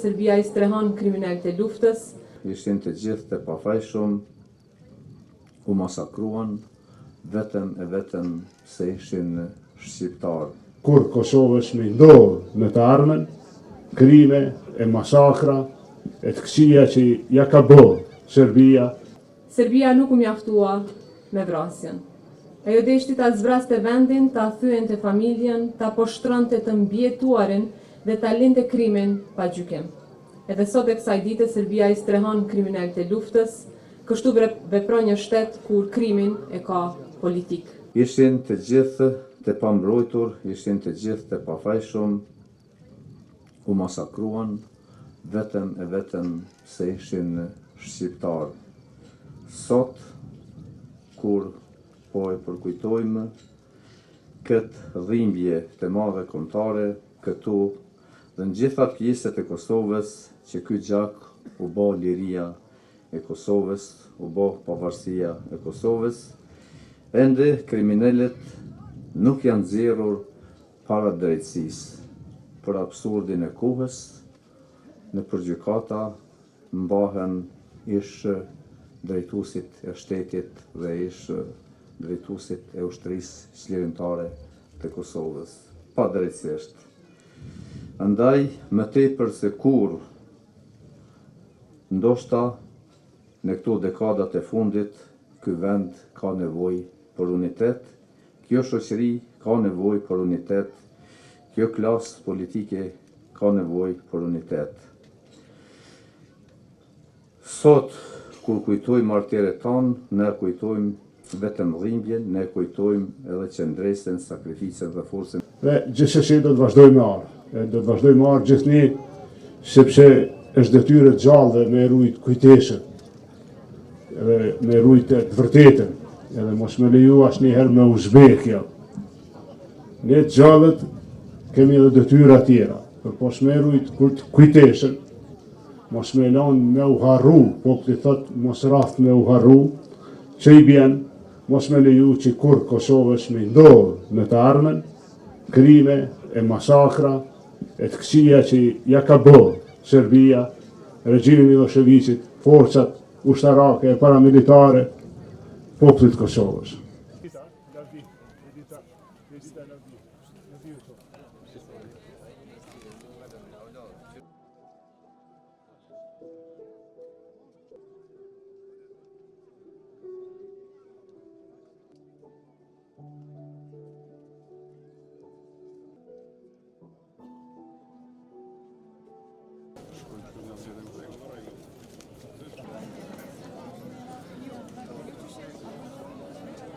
Serbia I strehon kriminalët e luftës. Ishin të gjithë të pafajshëm, u masakruan vetëm se ishin shqiptarë. Kur Kosovës me ndodhë në të ardhmen, krime e masakra, e të këqija që ja ka bërë Serbia. Serbia nuk u mjaftua me vrasjen. Ajo deshti ta zbraste vendin, ta thyente familjen, ta poshtronte të mbjetuarin dhe ta linte krimin pa gjykim. Edhe sot e kësaj dite Serbia I strehon kriminalët e luftës, kështu vepron një shtet kur krimin e ka politik. Ishin të gjithë të pambrojtur, ishin të gjithë të pafajshëm, u masakruan vetëm se ishin shqiptarë. Sot, kur po e përkujtojmë këtë dhimbje të madhe kombëtare, këtu dhe në gjitha pjesët e Kosovës, që ky gjak u bë liria e Kosovës, u bë pavarësia e Kosovës, ende kriminalet nuk janë nxjerrur para drejtësisë. Për absurdin e kohës, në përgjykata mbahen ish drejtuesit e shtetit dhe ish drejtuesit e ushtrisë çlirimtare të Kosovës, pa drejtësisht. Andaj, më tepër se kur, ndoshta në këto dekadat e fundit, ky vend ka nevojë për unitet, kjo shoqëri ka nevojë për unitet, kjo klasë politike ka nevojë për unitet. Sot, kur kujtojmë martyrët tanë, ne kujtojmë vetëm dhimbjen, ne kujtojmë edhe qëndresën, sakrificën dhe forcën. Dhe gjithsesi do të vazhdojmë me arë. Do të vazhdojmë me arë gjithnjë, sepse është detyrë e gjallë me rujt kujtesën, edhe me rujt të vërtetën, edhe mos me leju asnjëherë me uzbekja. Ne të gjallët kemi edhe detyra tjera, për mos me rujt kujtesën, mos me lanë me u harru, populli thot mos raft me u harru, që I bjen, mos me leju që kur Kosovës me ndodhë në të ardhmen, krime e masakra, e të këqija që ja ka bërë Serbia, regjimi Miloševićit, forcat ushtarake e paramilitare, popullit Kosovës.